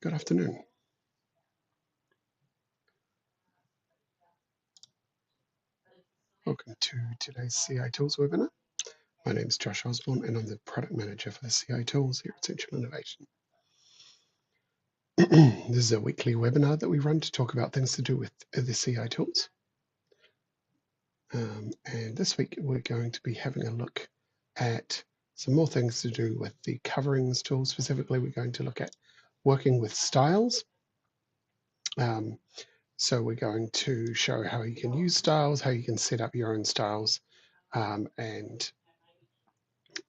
Good afternoon. Welcome to today's CI Tools webinar. My name is Josh Osborne and I'm the Product Manager for the CI Tools here at Central Innovation. This is a weekly webinar that we run to talk about things to do with the CI Tools. And this week we're going to be having a look at some more things to do with the coverings tool. Specifically, we're going to look at working with styles. So we're going to show how you can use styles, how you can set up your own styles, and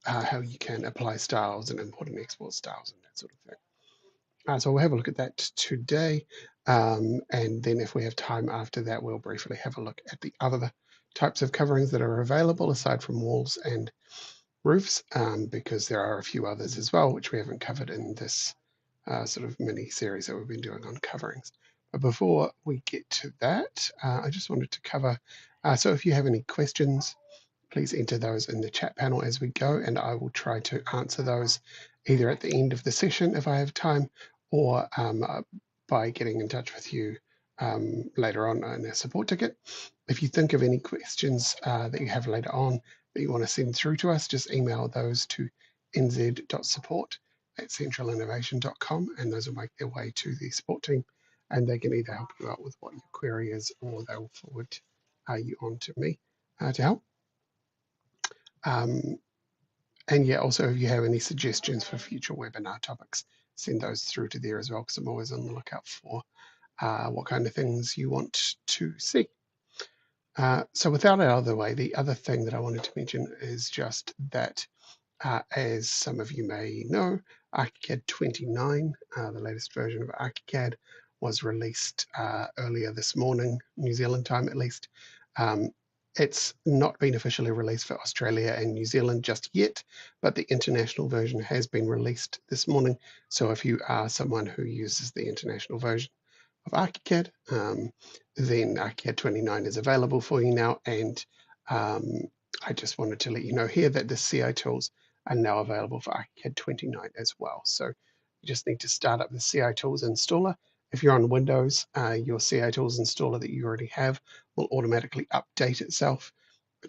how you can apply styles and import and export styles and that sort of thing. So we'll have a look at that today. And then if we have time after that, we'll briefly have a look at the other types of coverings that are available aside from walls and roofs, because there are a few others as well, which we haven't covered in this sort of mini series that we've been doing on coverings. But before we get to that, I just wanted to cover, so if you have any questions, please enter those in the chat panel as we go, and I will try to answer those either at the end of the session if I have time, or by getting in touch with you later on in a support ticket. If you think of any questions that you have later on that you want to send through to us, just email those to nz.support@centralinnovation.com, and those will make their way to the support team, and they can either help you out with what your query is, or they'll forward you on to me to help. And yeah, also if you have any suggestions for future webinar topics, send those through to there as well, because I'm always on the lookout for what kind of things you want to see. So with that out of the way, the other thing that I wanted to mention is just that, as some of you may know, ArchiCAD 29, the latest version of ArchiCAD, was released earlier this morning, New Zealand time at least. It's not been officially released for Australia and New Zealand just yet, but the international version has been released this morning. So if you are someone who uses the international version of ArchiCAD, then ArchiCAD 29 is available for you now. And I just wanted to let you know here that the CI tools are now available for ArchiCAD 29 as well. So you just need to start up the CI tools installer. If you're on Windows, your CI tools installer that you already have will automatically update itself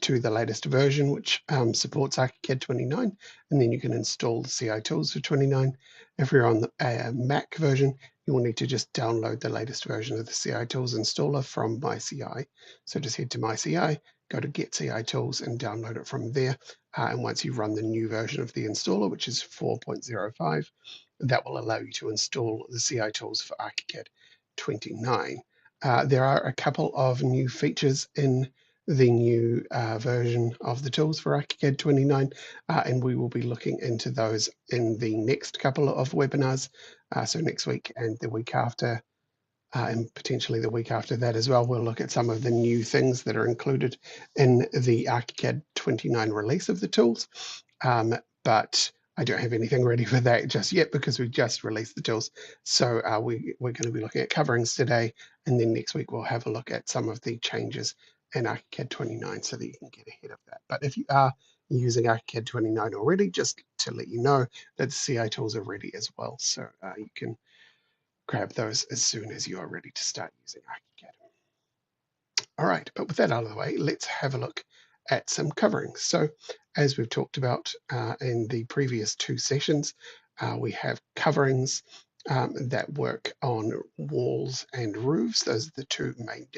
to the latest version, which supports ArchiCAD 29, and then you can install the CI tools for 29. If you're on the Mac version, you will need to just download the latest version of the CI tools installer from MyCI. So just head to MyCI, go to Get CI Tools, and download it from there. And once you run the new version of the installer, which is 4.05, that will allow you to install the CI tools for ArchiCAD 29. There are a couple of new features in the new version of the tools for ArchiCAD 29, and we will be looking into those in the next couple of webinars. So next week and the week after, and potentially the week after that as well, we'll look at some of the new things that are included in the ArchiCAD 29 release of the tools. But I don't have anything ready for that just yet because we just released the tools. So we're going to be looking at coverings today, and then next week we'll have a look at some of the changes in ArchiCAD 29 so that you can get ahead of that. But if you are using ArchiCAD 29 already, just to let you know that the CI tools are ready as well. So you can grab those as soon as you are ready to start using ArchiCAD. All right, but with that out of the way, let's have a look at some coverings. So as we've talked about in the previous two sessions, we have coverings that work on walls and roofs. Those are the two main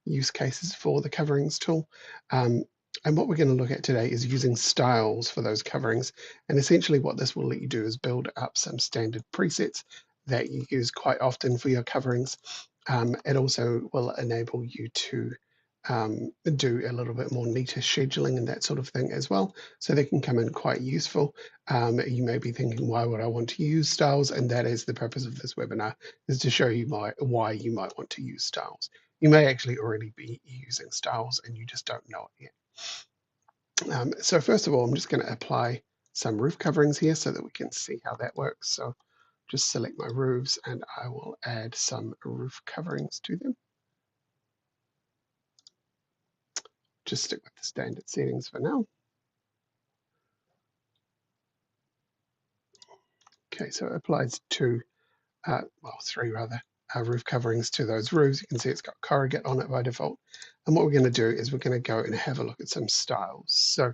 use cases for the coverings tool. And what we're going to look at today is using styles for those coverings. And essentially what this will let you do is build up some standard presets that you use quite often for your coverings. It also will enable you to do a little bit more neater scheduling and that sort of thing as well. So they can come in quite useful. You may be thinking, why would I want to use styles? And that is the purpose of this webinar, is to show you why you might want to use styles. You may actually already be using styles and you just don't know it yet. So first of all, I'm just going to apply some roof coverings here so that we can see how that works. So just select my roofs and I will add some roof coverings to them. Just stick with the standard settings for now. Okay, so it applies to well, 3 rather, roof coverings to those roofs. You can see it's got corrugate on it by default. And what we're going to do is we're going to go and have a look at some styles. So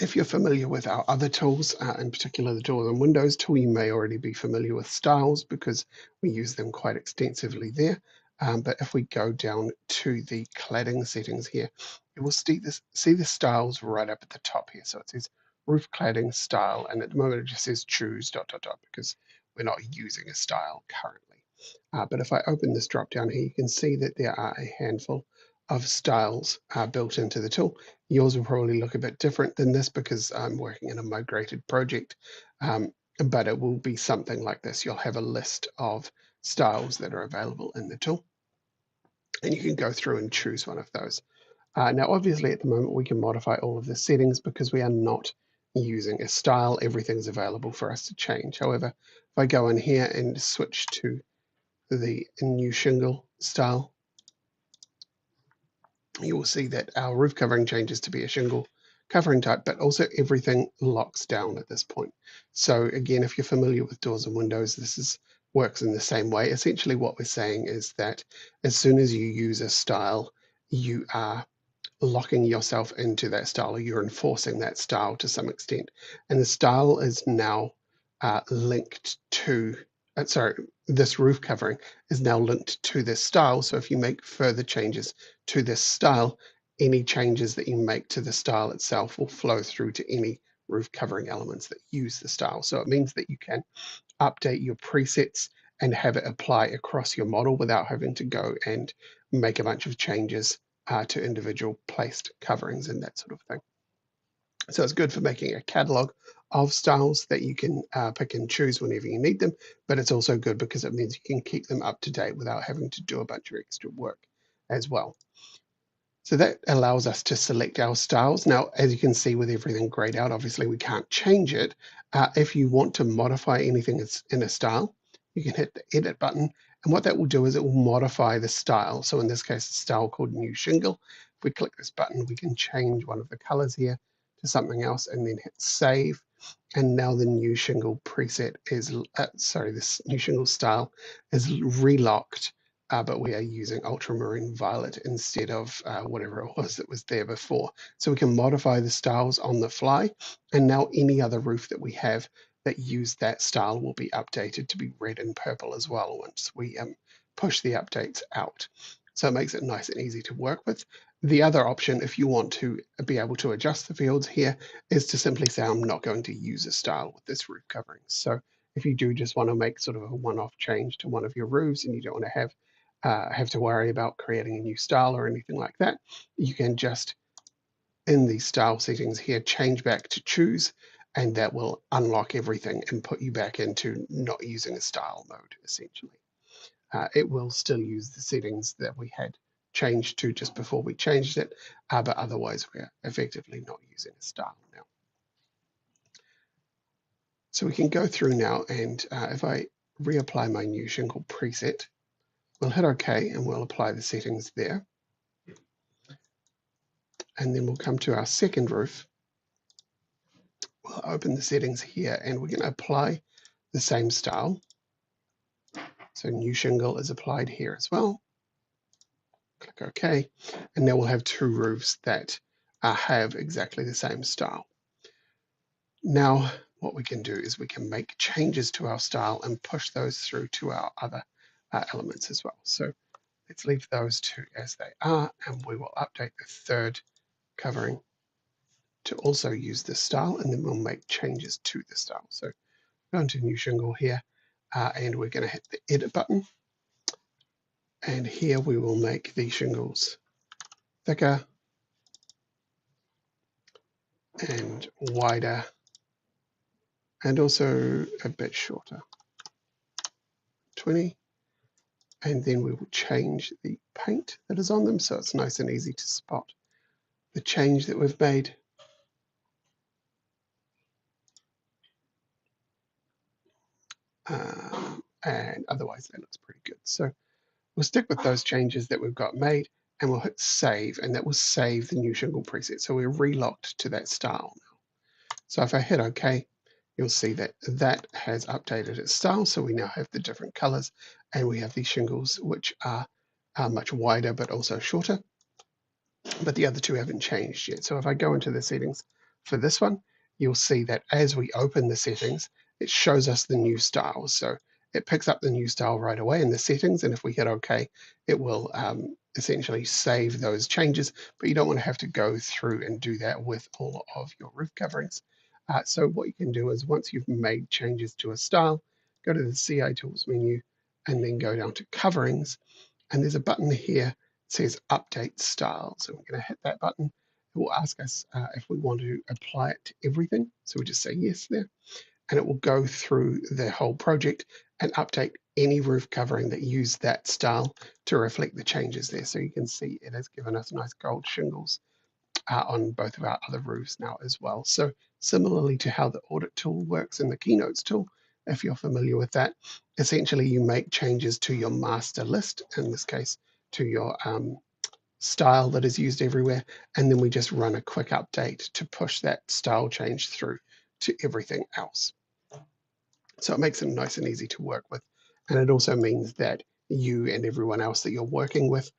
if you're familiar with our other tools, in particular the Doors and Windows tool, you may already be familiar with styles because we use them quite extensively there. But if we go down to the cladding settings here, you will see the styles right up at the top here. So it says roof cladding style, and at the moment it just says choose ... because we're not using a style currently. But if I open this drop down here, you can see that there are a handful of styles built into the tool. Yours will probably look a bit different than this because I'm working in a migrated project, but it will be something like this. You'll have a list of styles that are available in the tool, and you can go through and choose one of those. Now, obviously, at the moment, we can modify all of the settings because we are not using a style. Everything's available for us to change. However, if I go in here and switch to the new shingle style, you will see that our roof covering changes to be a shingle covering type, but also everything locks down at this point. So again, if you're familiar with Doors and Windows, works in the same way. Essentially what we're saying is that as soon as you use a style, you are locking yourself into that style, or you're enforcing that style to some extent. And the style is now linked to, sorry, this roof covering is now linked to this style. So if you make further changes to this style, any changes that you make to the style itself will flow through to any roof covering elements that use the style. So it means that you can update your presets and have it apply across your model without having to go and make a bunch of changes to individual placed coverings and that sort of thing. So it's good for making a catalog of styles that you can pick and choose whenever you need them, but it's also good because it means you can keep them up to date without having to do a bunch of extra work as well. So that allows us to select our styles. Now, as you can see with everything grayed out, obviously we can't change it. If you want to modify anything that's in a style, you can hit the edit button. And what that will do is it will modify the style. So in this case, the style called new shingle. If we click this button, we can change one of the colors here to something else and then hit save. And now the new shingle preset is, this new shingle style is relocked, but we are using ultramarine violet instead of whatever it was that was there before. So we can modify the styles on the fly, and now any other roof that we have that use that style will be updated to be red and purple as well once we push the updates out. So it makes it nice and easy to work with. The other option, if you want to be able to adjust the fields here, is to simply say, I'm not going to use a style with this roof covering. So if you do just want to make sort of a one-off change to one of your roofs and you don't want to have to worry about creating a new style or anything like that, you can just, in the style settings here, change back to choose, and that will unlock everything and put you back into not using a style mode, essentially. It will still use the settings that we had changed to just before we changed it, but otherwise we're effectively not using a style now. So we can go through now, and if I reapply my new shingle preset, we'll hit OK and we'll apply the settings there. And then we'll come to our second roof. We'll open the settings here and we're going to apply the same style. So new shingle is applied here as well. Click OK. And now we'll have two roofs that have exactly the same style. Now, what we can do is we can make changes to our style and push those through to our other elements as well. So let's leave those two as they are, and we will update the third covering to also use this style, and then we'll make changes to the style. So go into new shingle here, and we're going to hit the edit button. And here we will make the shingles thicker and wider, and also a bit shorter, 20. And then we will change the paint that is on them so it's nice and easy to spot the change that we've made. And otherwise that looks pretty good. So we'll stick with those changes that we've got made, and we'll hit save, and that will save the new shingle preset. So we're relocked to that style now. So if I hit OK, you'll see that that has updated its style. So we now have the different colors, and we have these shingles which are much wider but also shorter, but the other two haven't changed yet. So if I go into the settings for this one, you'll see that as we open the settings, it shows us the new styles. So it picks up the new style right away in the settings, and if we hit OK, it will essentially save those changes, but you don't want to have to go through and do that with all of your roof coverings. So what you can do is, once you've made changes to a style, go to the CI Tools menu and then go down to Coverings, and there's a button here that says Update Style. So we're going to hit that button. It will ask us if we want to apply it to everything. So we just say yes there, and it will go through the whole project and update any roof covering that used that style to reflect the changes there. So you can see it has given us nice gold shingles on both of our other roofs now as well. So similarly to how the audit tool works in the Keynotes tool, if you're familiar with that, essentially you make changes to your master list, in this case to your style that is used everywhere, and then we just run a quick update to push that style change through to everything else. So it makes it nice and easy to work with. And it also means that you and everyone else that you're working with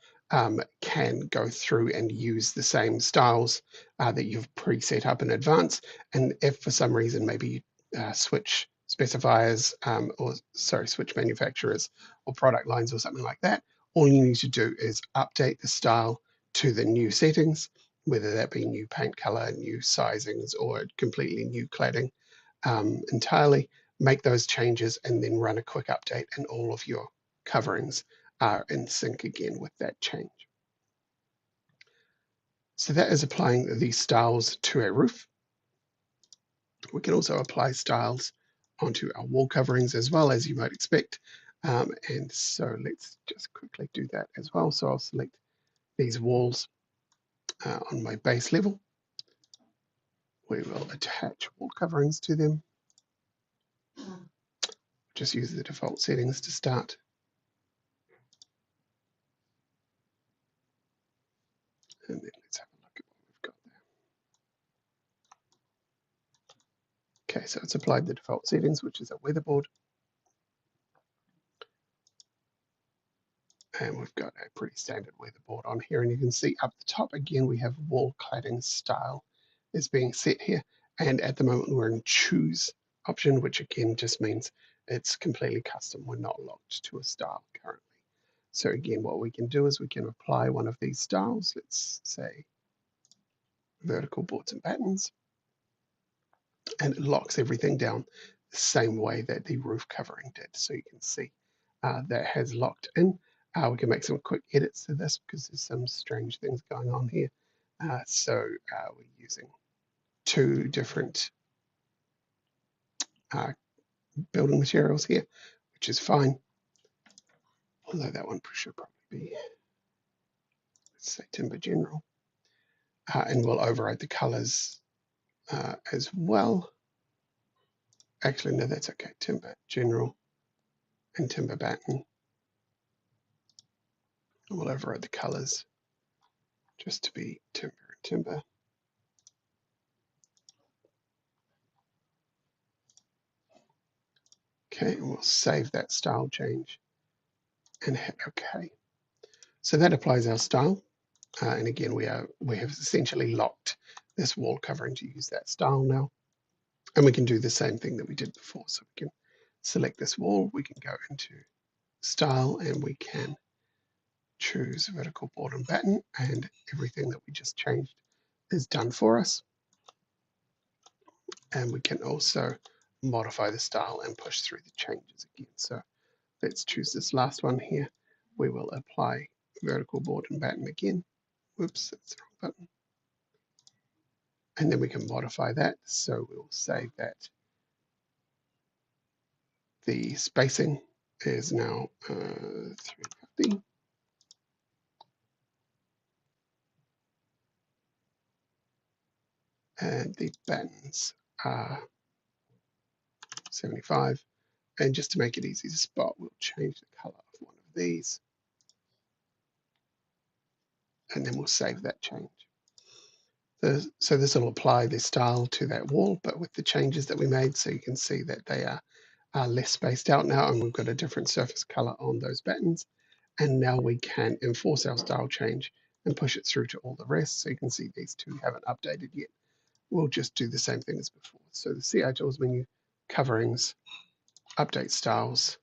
can go through and use the same styles that you've preset up in advance. And if for some reason maybe you switch specifiers switch manufacturers or product lines or something like that, all you need to do is update the style to the new settings, whether that be new paint color, new sizings, or completely new cladding entirely. Make those changes and then run a quick update, and all of your coverings are in sync again with that change. So that is applying these styles to a roof. We can also apply styles onto our wall coverings as well, as you might expect. And so let's just quickly do that as well. So I'll select these walls on my base level. We will attach wall coverings to them. Just use the default settings to start. And then let's have a look at what we've got there. Okay, so it's applied the default settings, which is a weatherboard. And we've got a pretty standard weatherboard on here. And you can see up the top again, we have wall cladding style is being set here. And at the moment we're in choose option, which again just means it's completely custom. We're not locked to a style currently. So again, what we can do is we can apply one of these styles. Let's say vertical boards and battens, and it locks everything down the same way that the roof covering did. So you can see that has locked in. We can make some quick edits to this because there's some strange things going on here. So we're using two different building materials here, which is fine. Although that one should probably be, let's say, timber general. And we'll override the colors as well. Actually, no, that's okay. Timber general and timber batten. We'll override the colors just to be timber and timber. Okay, and we'll save that style change and hit OK. So that applies our style. And again, we have essentially locked this wall covering to use that style now. And we can do the same thing that we did before. So we can select this wall, we can go into style, and we can choose vertical board and batten, and everything that we just changed is done for us. And we can also modify the style and push through the changes again. So let's choose this last one here. We will apply vertical board and batten again. Whoops, that's the wrong button. And then we can modify that. So we'll say that the spacing is now 350. And the battens are 75. And just to make it easy to spot, we'll change the color of one of these. And then we'll save that change. So this will apply the style to that wall, but with the changes that we made, so you can see that they are less spaced out now, and we've got a different surface color on those buttons. And now we can enforce our style change and push it through to all the rest. So you can see these two haven't updated yet. We'll just do the same thing as before. So the CI Tools menu, coverings, update styles,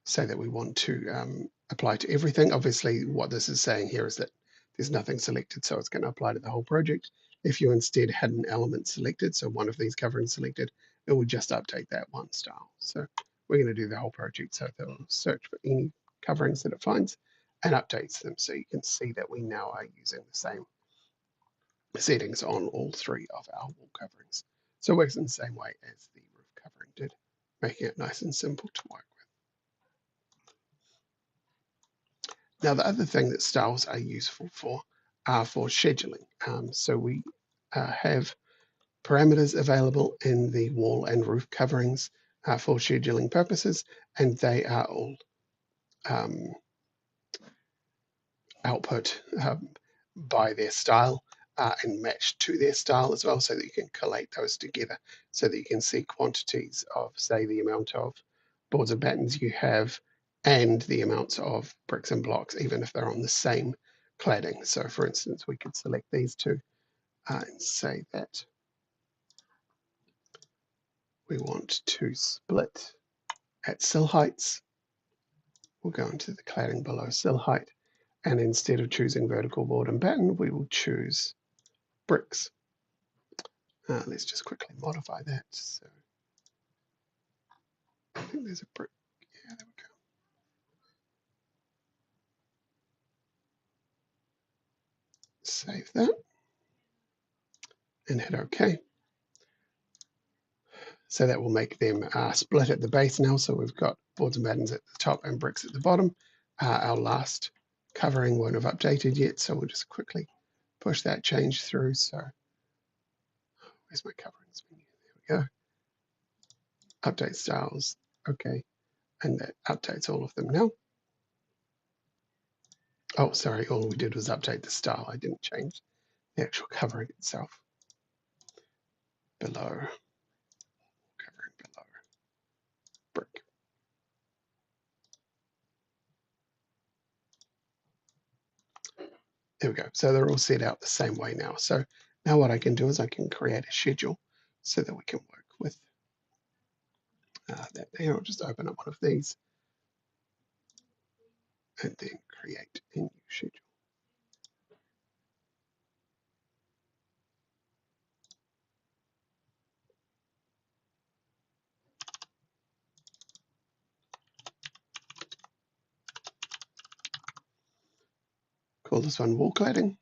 say that we want to apply to everything. Obviously, what this is saying here is that there's nothing selected, so it's going to apply to the whole project. If you instead had an element selected, so one of these coverings selected, it would just update that one style. So we're going to do the whole project, so it will search for any coverings that it finds and updates them. So you can see that we now are using the same settings on all three of our wall coverings. So it works in the same way as the roof covering did, making it nice and simple to work with. Now, the other thing that styles are useful for are for scheduling. So we have parameters available in the wall and roof coverings for scheduling purposes, and they are all output by their style and matched to their style as well, so that you can collate those together so that you can see quantities of, say, the amount of boards and battens you have and the amounts of bricks and blocks, even if they're on the same cladding. So for instance, we could select these two and say that we want to split at sill heights. We'll go into the cladding below sill height, and instead of choosing vertical board and batten, we will choose bricks. Let's just quickly modify that. So I think there's a brick. Yeah, there we go. Save that and hit OK. So that will make them split at the base now. So we've got boards and battens at the top and bricks at the bottom. Our last covering won't have updated yet, so we'll just quickly push that change through. So where's my coverings menu? There we go. Update styles. OK. And that updates all of them now. Oh, sorry, all we did was update the style. I didn't change the actual covering itself. Below, covering below, brick. There we go. So they're all set out the same way now. So now what I can do is I can create a schedule so that we can work with that there. I'll just open up one of these and then create a new schedule. Call this one wall cladding.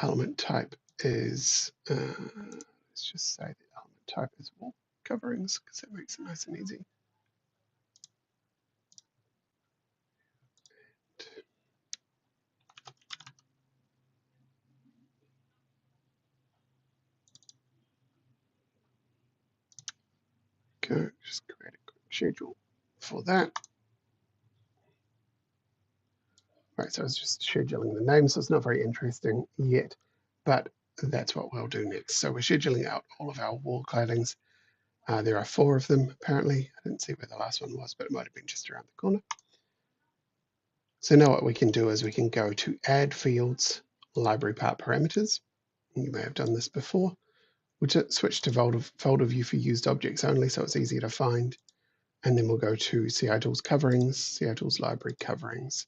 Element type is, let's just say the element type is wall coverings because that makes it nice and easy. Go, just create a quick schedule for that. Right, so it's just scheduling the name, so it's not very interesting yet, but that's what we'll do next. So we're scheduling out all of our wall claddings. There are 4 of them, apparently. I didn't see where the last one was, but it might have been just around the corner. So now what we can do is we can go to Add Fields, Library Part Parameters. You may have done this before. We'll switch to folder view for used objects only, so it's easier to find. And then we'll go to CI Tools Coverings, CI Tools Library Coverings,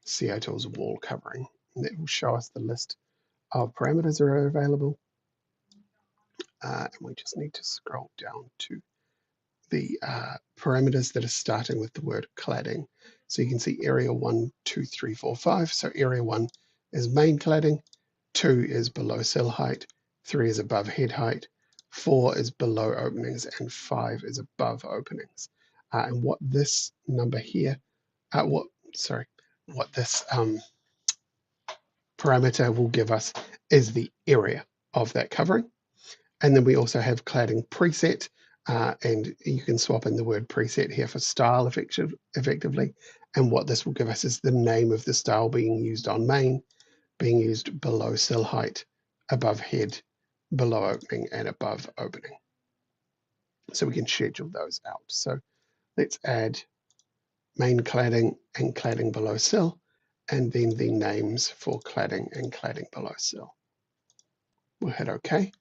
CI Tools Wall Covering. And that will show us the list of parameters that are available. And we just need to scroll down to the parameters that are starting with the word cladding. So you can see area 1, 2, 3, 4, 5. So area 1 is main cladding, 2 is below sill height, 3 is above head height, 4 is below openings, and 5 is above openings. And what this number here, what this parameter will give us is the area of that covering. And then we also have cladding preset, and you can swap in the word preset here for style effectively. And what this will give us is the name of the style being used on main, being used below sill height, above head, below opening, and above opening. So we can schedule those out. So let's add main cladding and cladding below sill, and then the names for cladding and cladding below sill. We'll hit OK,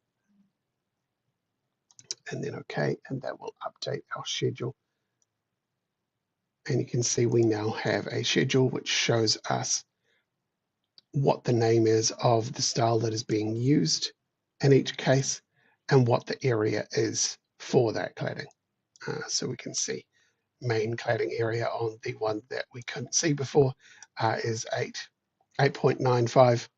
and then OK, and that will update our schedule. And you can see we now have a schedule which shows us what the name is of the style that is being used in each case and what the area is for that cladding. So we can see main cladding area on the one that we couldn't see before is 8.95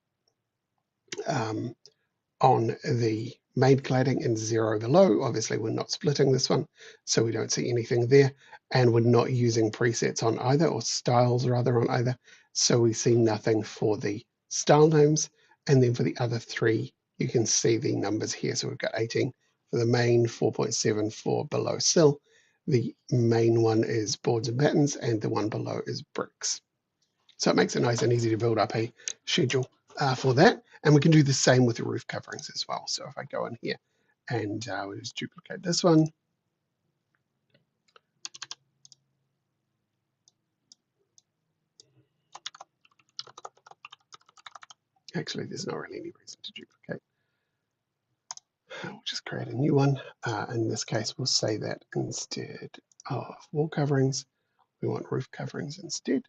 on the main cladding and 0 below. Obviously, we're not splitting this one, so we don't see anything there, and we're not using presets on either, or styles rather on either, so we see nothing for the style names. And then for the other three, you can see the numbers here. So we've got 18 for the main, 4.7 for below sill. The main one is boards and battens, and the one below is bricks. So it makes it nice and easy to build up a schedule for that. And we can do the same with the roof coverings as well. So if I go in here and we'll just duplicate this one. Actually, there's not really any reason to duplicate. We'll just create a new one. In this case, we'll say that instead of wall coverings, we want roof coverings instead.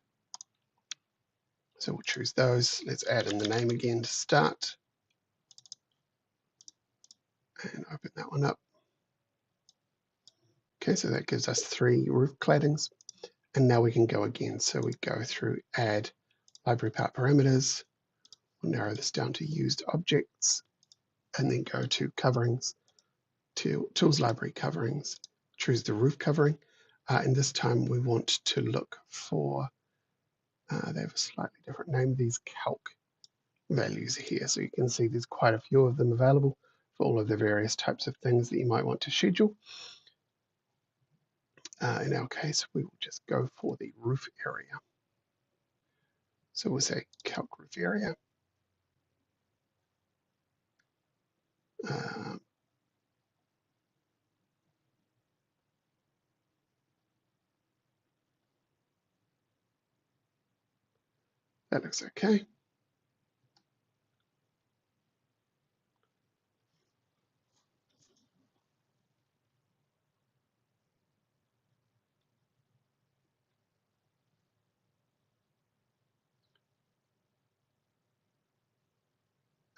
So we'll choose those. Let's add in the name again to start. And open that one up. Okay, so that gives us 3 roof claddings. And now we can go again. So we go through add library part parameters. We'll narrow this down to used objects and then go to coverings, to tools library coverings, choose the roof covering. And this time we want to look for, they have a slightly different name, these calc values here. So you can see there's quite a few of them available for all of the various types of things that you might want to schedule. In our case, we will just go for the roof area. So we'll say calc roof area. That looks okay.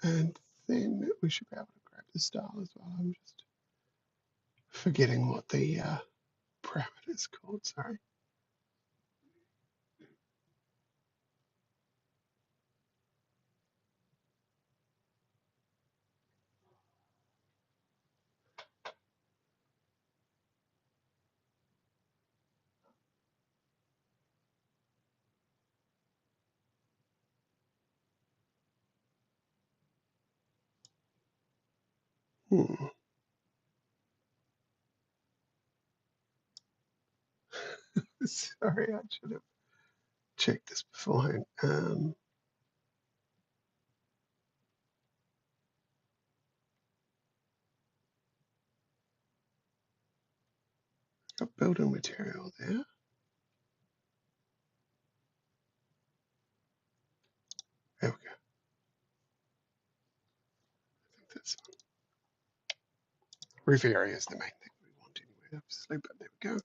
And then we should be able to grab the style as well. I'm just forgetting what the parameter is called, sorry. Sorry, I should have checked this beforehand. Got building material there. There we go. I think that's roof area is the main thing we want anyway, obviously, but there we go.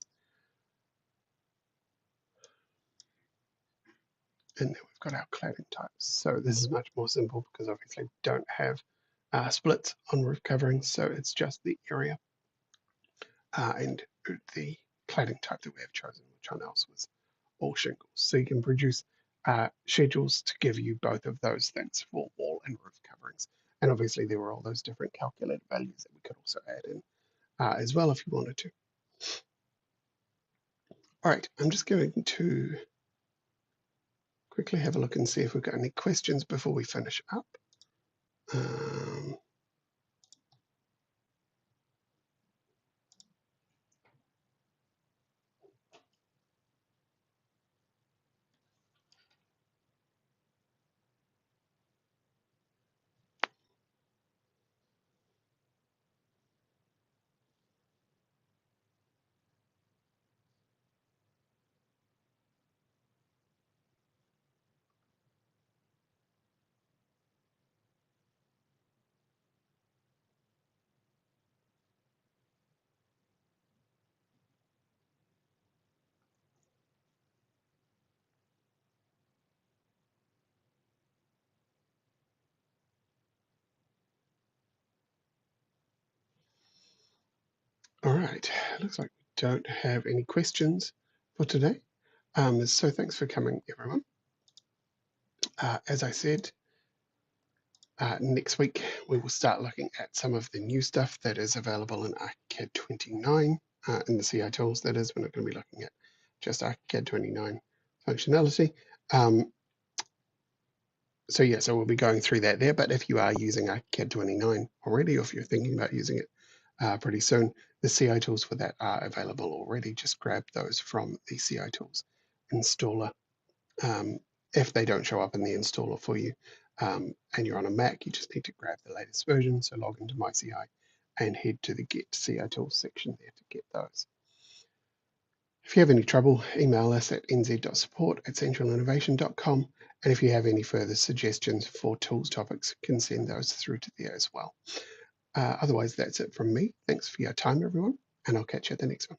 And then we've got our cladding types. So this is much more simple because obviously we don't have splits on roof coverings, so it's just the area and the cladding type that we have chosen, which on ours was all shingles. So you can produce schedules to give you both of those things for wall and roof coverings. And obviously there were all those different calculated values that we could also add in as well if you wanted to. All right, I'm just going to quickly have a look and see if we've got any questions before we finish up. All right, looks like we don't have any questions for today. So thanks for coming, everyone. As I said, next week we will start looking at some of the new stuff that is available in ArchiCAD 29 in the CI tools. That is, we're not going to be looking at just ArchiCAD 29 functionality. So we'll be going through that there. But if you are using ArchiCAD 29 already, or if you're thinking about using it pretty soon, the CI tools for that are available already. Just grab those from the CI tools installer. If they don't show up in the installer for you and you're on a Mac, you just need to grab the latest version. So log into MyCI and head to the Get CI Tools section there to get those. If you have any trouble, email us at nz.support@centralinnovation.com. And if you have any further suggestions for tools topics, you can send those through to there as well. Otherwise, that's it from me. Thanks for your time, everyone, and I'll catch you at the next one.